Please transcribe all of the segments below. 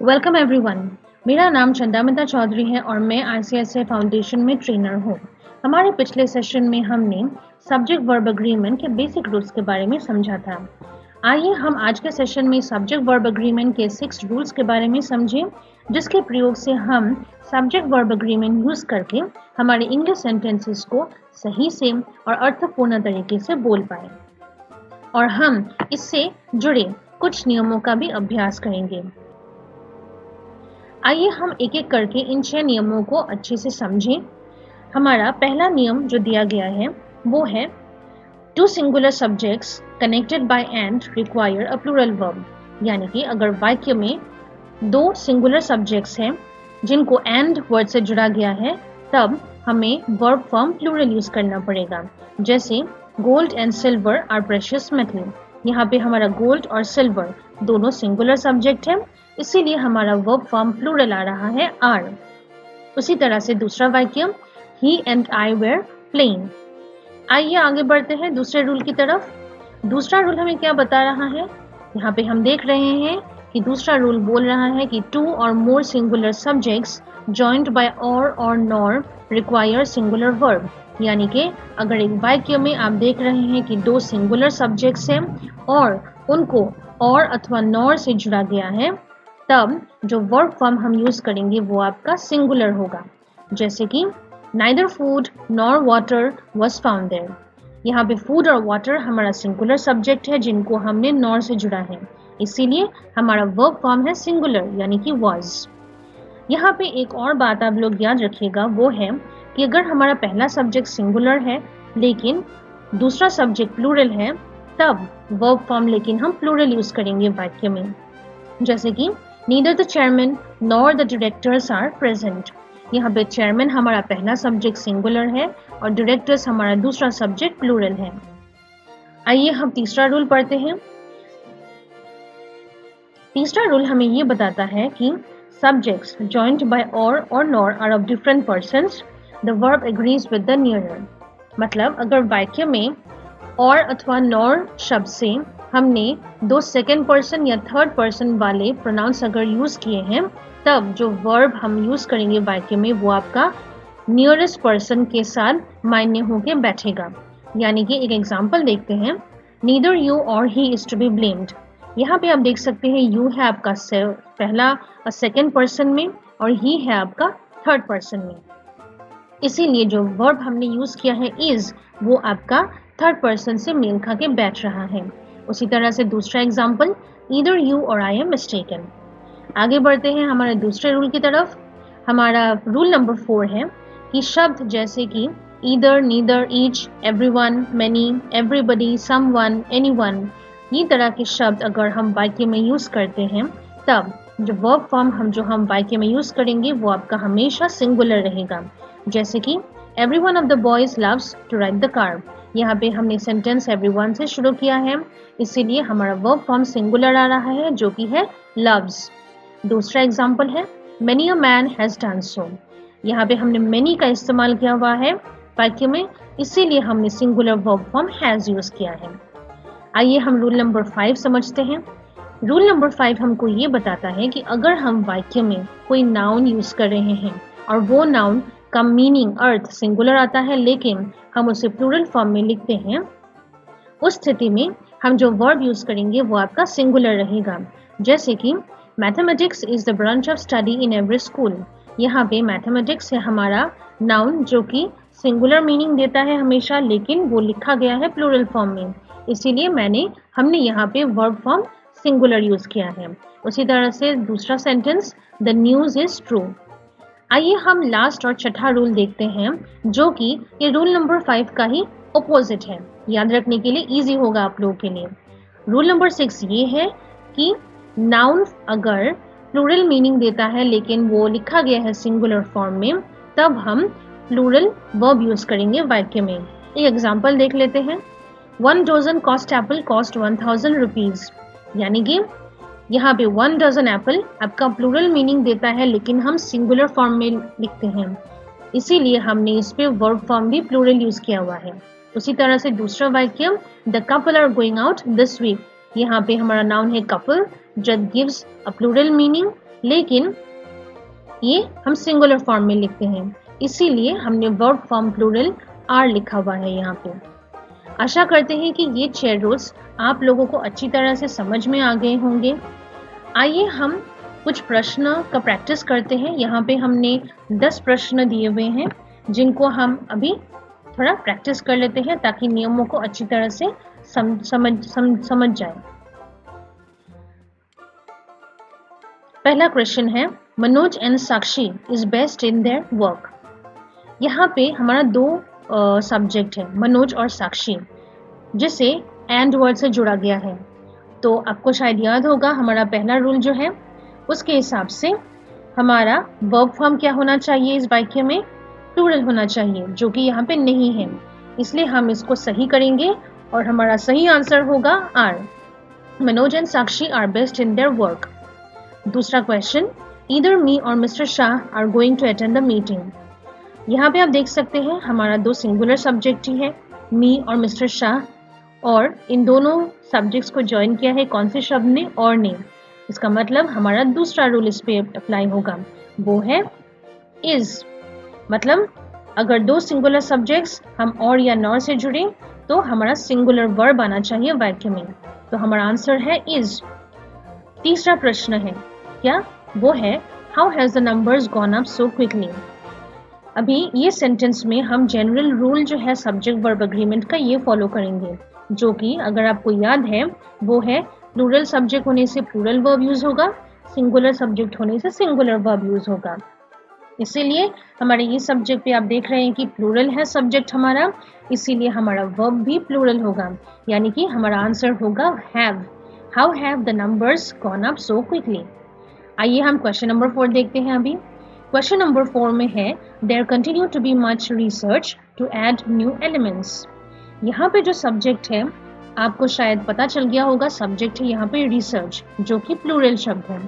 Welcome everyone. मेरा नाम चंदामिता चौधरी है और मैं आईसीआईसीआई फाउंडेशन में ट्रेनर हूँ। हमारे पिछले सेशन में हमने सब्जेक्ट वर्ब एग्रीमेंट के बेसिक रूल्स के बारे में समझा था। आइए हम आज के सेशन में सब्जेक्ट वर्ब एग्रीमेंट के 6 रूल्स के बारे में समझें, जिसके प्रयोग से हम सब्जेक्ट वर्ब एग्रीमेंट यूज करके हमारे इंग्लिश सेंटेंसेस को सही से और अर्थपूर्ण तरीके से बोल पाए और हम इससे जुड़े कुछ नियमों का भी अभ्यास करेंगे। आइए हम एक एक करके इन 6 नियमों को अच्छे से समझें। हमारा पहला नियम जो दिया गया है वो है two singular subjects connected by and require a plural verb. यानी कि अगर वाक्य में दो सिंगुलर सब्जेक्ट्स हैं जिनको एंड वर्ड से जुड़ा गया है, तब हमें वर्ब फॉर्म प्लूरल यूज करना पड़ेगा। जैसे gold and silver are precious metal. यहाँ पे हमारा गोल्ड और सिल्वर दोनों सिंगुलर सब्जेक्ट है, इसीलिए हमारा वर्ब फॉर्म प्लूरल आ रहा है आर। उसी तरह से दूसरा वाक्य ही एंड आई वेर प्लेइंग। आइए आगे बढ़ते हैं दूसरे रूल की तरफ। दूसरा रूल हमें क्या बता रहा है? यहाँ पे हम देख रहे हैं कि दूसरा रूल बोल रहा है कि टू और मोर singular subjects joined by or nor require singular verb. यानी कि अगर एक वाक्य में आप देख रहे हैं कि दो सिंगुलर सब्जेक्ट्स हैं और उनको और अथवा नॉर से जुड़ा गया है, तब जो वर्ब फॉर्म हम यूज करेंगे वो आपका सिंगुलर होगा। जैसे कि neither food nor water was found there. यहाँ पे फूड और वाटर हमारा सिंगुलर सब्जेक्ट है जिनको हमने नॉर से जुड़ा है, इसीलिए हमारा वर्ब फॉर्म है सिंगुलर यानी कि वॉज। यहाँ पे एक और बात आप लोग याद रखिएगा, वो है कि अगर हमारा पहला सब्जेक्ट सिंगुलर है लेकिन दूसरा सब्जेक्ट प्लूरल है, तब वर्ब फॉर्म लेकिन हम प्लूरल यूज करेंगे वाक्य में। जैसे कि neither the chairman nor the directors are present. यहाँ पे चेयरमैन हमारा पहला सब्जेक्ट सिंगुलर है और डायरेक्टर्स हमारा दूसरा सब्जेक्ट प्लूरल है। आइए हम तीसरा रूल पढ़ते हैं। तीसरा रूल हमें ये बताता है कि subjects joined by or nor are of different persons, the verb agrees with the nearer. मतलब अगर वाक्य में और अथवा नॉर शब्द से हमने दो सेकेंड पर्सन या थर्ड पर्सन वाले प्रोनाउंस अगर यूज किए हैं, तब जो वर्ब हम यूज करेंगे वाक्य में वो आपका नियरेस्ट पर्सन के साथ मायने होके बैठेगा। यानी कि एक एग्जांपल देखते हैं, neither you or he is to be blamed. यहाँ पे आप देख सकते हैं यू है आपका पहला सेकेंड पर्सन में और ही है आपका थर्ड पर्सन में, इसीलिए जो वर्ब हमने यूज किया है इज, वो आपका थर्ड पर्सन से मेल खा के बैठ रहा है। उसी तरह से दूसरा एग्जाम्पल, ईदर यू और आई एम मिस्टेकन। आगे बढ़ते हैं हमारे दूसरे रूल की तरफ। हमारा रूल नंबर 4 है कि शब्द जैसे कि either, neither, each, everyone, many, everybody, someone, anyone, ये तरह के शब्द अगर हम वाक्य में यूज करते हैं, तब जो वर्ब फॉर्म हम वाक्य में यूज करेंगे वो आपका हमेशा सिंगुलर रहेगा। जैसे कि every one of the boys loves to ride the car. यहाँ पे हमने सेंटेंस एवरीवन से शुरू किया है, इसीलिए हमारा वर्ब फॉर्म सिंगुलर आ रहा है जो कि है लव्स। दूसरा एग्जाम्पल है many a man has done so. यहाँ पे हमने मेनी का इस्तेमाल किया हुआ है वाक्य में, इसीलिए हमने singular verb form has use किया है। आइए हम रूल नंबर 5 समझते हैं। रूल नंबर 5 हमको ये बताता है कि अगर हम वाक्य में कोई नाउन यूज कर रहे हैं और वो नाउन का मीनिंग अर्थ सिंगुलर आता है लेकिन हम उसे प्लूरल फॉर्म में लिखते हैं, उस स्थिति में हम जो वर्ब यूज करेंगे वो आपका सिंगुलर रहेगा। जैसे कि mathematics is the branch of study in every school. यहाँ पे मैथमेटिक्स है हमारा नाउन जो कि सिंगुलर मीनिंग देता है हमेशा, लेकिन वो लिखा गया है प्लूरल फॉर्म में, इसीलिए हमने यहाँ पे वर्ब फॉर्म सिंगुलर यूज किया है। उसी तरह से दूसरा sentence, the news is true. आइए हम लास्ट और छठा रूल देखते हैं जो कि ये रूल नंबर 5 का ही ऑपोजिट है। याद रखने के लिए इजी होगा आप लोगों के लिए। रूल नंबर 6 ये है कि नाउन अगर प्लूरल मीनिंग देता है लेकिन वो लिखा गया है सिंगुलर फॉर्म में, तब हम प्लूरल वर्ब यूज करेंगे वाक्य में। एक एग्जांपल देख लेते हैं, 1 dozen cost apple cost 1000 rupees. यानी कि यहाँ पे 1 डजन एप्पल आपका प्लूरल मीनिंग देता है लेकिन हम सिंगुलर फॉर्म में लिखते हैं, इसीलिए हमने इस पे वर्ब फॉर्म भी प्लूरल यूज किया हुआ है। उसी तरह से दूसरा वाक्य, the couple are going out this week. यहाँ पे हमारा नाउन है कपल, जब गिव्स अ प्लूरल मीनिंग लेकिन ये हम सिंगुलर फॉर्म में लिखते हैं, इसीलिए हमने वर्ब फॉर्म प्लूरल आर लिखा हुआ है यहाँ पे। आशा करते हैं कि ये 6 रूल्स आप लोगों को अच्छी तरह से समझ में आ गए होंगे। आइए हम कुछ प्रश्न का प्रैक्टिस करते हैं। यहाँ पे हमने 10 प्रश्न दिए हुए हैं जिनको हम अभी थोड़ा प्रैक्टिस कर लेते हैं ताकि नियमों को अच्छी तरह से समझ जाए। पहला क्वेश्चन है, Manoj and Sakshi is best in their work. यहाँ पे हमारा 2 सब्जेक्ट है, मनोज और साक्षी, जिसे एंड वर्ड से जुड़ा गया है। तो आपको शायद याद होगा हमारा पहला रूल जो है उसके हिसाब से हमारा वर्ब फॉर्म क्या होना चाहिए, इस वाक्य में प्लूरल होना चाहिए, जो कि यहाँ पे नहीं है, इसलिए हम इसको सही करेंगे और हमारा सही आंसर होगा are. Manoj and Sakshi are best in their work. दूसरा question, either me or mister Shah are going to attend the meeting. यहाँ पे आप देख सकते हैं हमारा 2 सिंगुलर सब्जेक्ट ही है, मी और मिस्टर शाह, और इन दोनों सब्जेक्ट्स को ज्वाइन किया है कौन से शब्द ने, और ने। इसका मतलब हमारा दूसरा रूल इस पे अप्लाई होगा, वो है इज। मतलब अगर 2 सिंगुलर सब्जेक्ट्स हम और या नॉर से जुड़े तो हमारा सिंगुलर वर्ब आना चाहिए वाक्य में, तो हमारा आंसर है इज। तीसरा प्रश्न है क्या, वो है how has the numbers gone up so quickly. अभी ये सेंटेंस में हम जनरल रूल जो है सब्जेक्ट वर्ब एग्रीमेंट का ये फॉलो करेंगे, जो कि अगर आपको याद है वो है प्लूरल सब्जेक्ट होने से प्लूरल वर्ब यूज होगा, सिंगुलर सब्जेक्ट होने से सिंगुलर वर्ब यूज होगा। इसीलिए हमारे ये सब्जेक्ट पे आप देख रहे हैं कि प्लूरल है सब्जेक्ट हमारा, इसीलिए हमारा वर्ब भी प्लूरल होगा, यानी कि हमारा आंसर होगा have. How have the numbers gone up so quickly. आइए हम क्वेश्चन नंबर 4 देखते हैं। अभी क्वेश्चन नंबर 4 में है, there continue to be much research to add new elements. यहाँ पे जो सब्जेक्ट है आपको शायद पता चल गया होगा, सब्जेक्ट है यहाँ पे रिसर्च, जो कि प्लूरल शब्द है,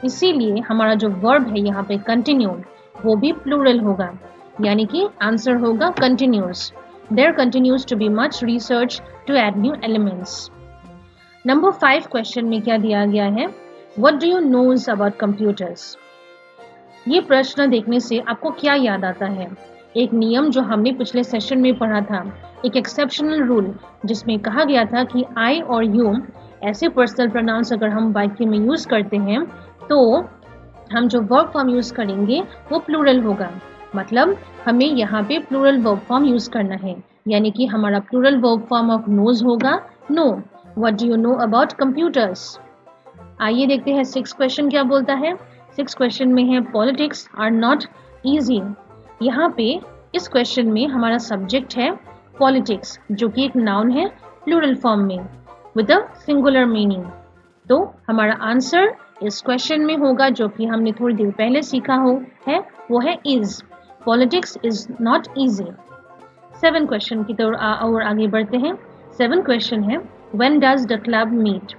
इसीलिए हमारा जो वर्ब है यहाँ पे कंटिन्यू, वो भी प्लूरल होगा, यानी कि आंसर होगा continues. There continues to be much research to add new elements. Number 5 question में क्या दिया गया है, what do you knows about computers. ये प्रश्न देखने से आपको क्या याद आता है, एक नियम जो हमने पिछले सेशन में पढ़ा था, एक एक्सेप्शनल रूल जिसमें कहा गया था कि आई और यू ऐसे पर्सनल प्रोनाउंस अगर हम वाक्य में यूज करते हैं तो हम जो वर्ब फॉर्म यूज करेंगे वो प्लूरल होगा। मतलब हमें यहाँ पे प्लूरल वर्ब फॉर्म यूज करना है, यानी कि हमारा plural verb form of knows होगा know. What do you know about computers. आइए देखते हैं 6 क्वेश्चन क्या बोलता है। 6 क्वेश्चन में है, पॉलिटिक्स आर नॉट ईजी। यहाँ पे इस क्वेश्चन में हमारा सब्जेक्ट है पॉलिटिक्स, जो कि एक नाउन है प्लूरल फॉर्म में विद अ सिंगुलर मीनिंग। तो हमारा आंसर इस क्वेश्चन में होगा, जो कि हमने थोड़ी देर पहले सीखा है, वो है is. Politics is not easy. 7 question की तरफ और आगे बढ़ते हैं। 7 क्वेश्चन है, when does the club meet.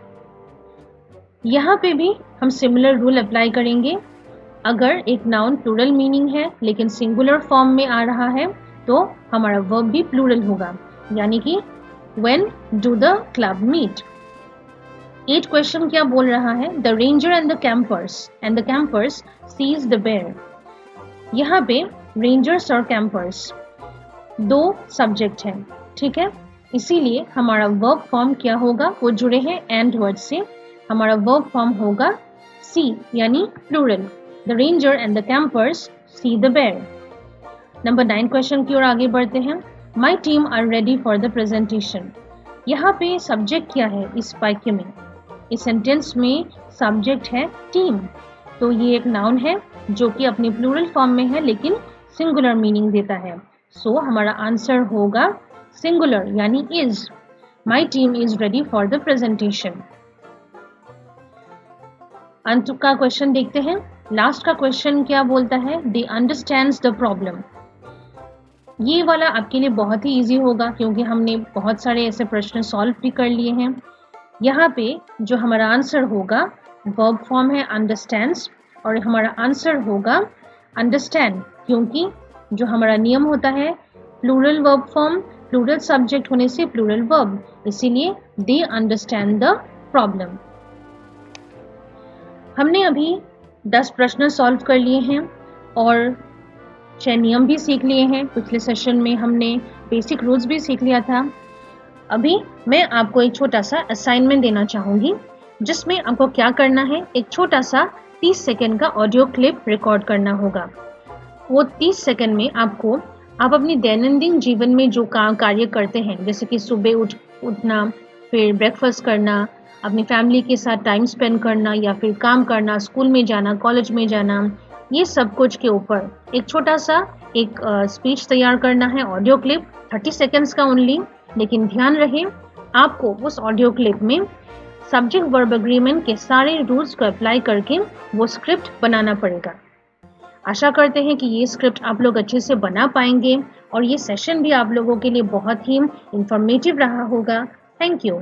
यहाँ पे भी हम सिमिलर रूल अप्लाई करेंगे। अगर एक नाउन प्लूरल मीनिंग है लेकिन सिंगुलर फॉर्म में आ रहा है तो हमारा वर्ब भी प्लूरल होगा, यानी कि when do the club meet. 8 question क्या बोल रहा है, the ranger and the campers sees the bear. यहाँ पे रेंजर्स और कैंपर्स 2 सब्जेक्ट हैं, ठीक है, इसीलिए हमारा वर्ब फॉर्म क्या होगा, वो जुड़े हैं एंड वर्ड से, हमारा वर्ब फॉर्म होगा सी, यानी plural. The ranger and the campers see the bear. Number 9 question की ओर आगे बढ़ते हैं। My team are ready for the presentation. यहाँ पे सब्जेक्ट क्या है इस वाक्य में, इस सेंटेंस में सब्जेक्ट है टीम, तो ये एक नाउन है जो कि अपने प्लूरल फॉर्म में है लेकिन सिंगुलर मीनिंग देता है। सो हमारा आंसर होगा सिंगुलर, यानी is. My team is ready for the presentation. अंत का क्वेश्चन देखते हैं। लास्ट का क्वेश्चन क्या बोलता है, दे अंडरस्टैंड्स द प्रॉब्लम। ये वाला आपके लिए बहुत ही इजी होगा क्योंकि हमने बहुत सारे ऐसे प्रश्न सॉल्व भी कर लिए हैं। यहाँ पे जो हमारा आंसर होगा वर्ब फॉर्म है अंडरस्टैंड्स और हमारा आंसर होगा अंडरस्टैंड, क्योंकि जो हमारा नियम होता है plural verb form plural subject होने से प्लूरल वर्ब, इसीलिए दे अंडरस्टैंड द प्रॉब्लम। हमने अभी 10 प्रश्न सॉल्व कर लिए हैं और 6 नियम भी सीख लिए हैं। पिछले सेशन में हमने बेसिक रूल्स भी सीख लिया था। अभी मैं आपको एक छोटा सा असाइनमेंट देना चाहूँगी, जिसमें आपको क्या करना है, एक छोटा सा 30 सेकेंड का ऑडियो क्लिप रिकॉर्ड करना होगा। वो 30 सेकेंड में आप अपनी दैनंदिन जीवन में जो कार्य करते हैं, जैसे कि सुबह उठना, फिर ब्रेकफास्ट करना, अपनी फैमिली के साथ टाइम स्पेंड करना, या फिर काम करना, स्कूल में जाना, कॉलेज में जाना, ये सब कुछ के ऊपर एक छोटा सा एक स्पीच तैयार करना है, ऑडियो क्लिप 30 सेकेंड्स का ओनली। लेकिन ध्यान रहे, आपको उस ऑडियो क्लिप में सब्जेक्ट वर्ब एग्रीमेंट के सारे रूल्स को अप्लाई करके वो स्क्रिप्ट बनाना पड़ेगा। आशा करते हैं कि ये स्क्रिप्ट आप लोग अच्छे से बना पाएंगे और ये सेशन भी आप लोगों के लिए बहुत ही इंफॉर्मेटिव रहा होगा। Thank you.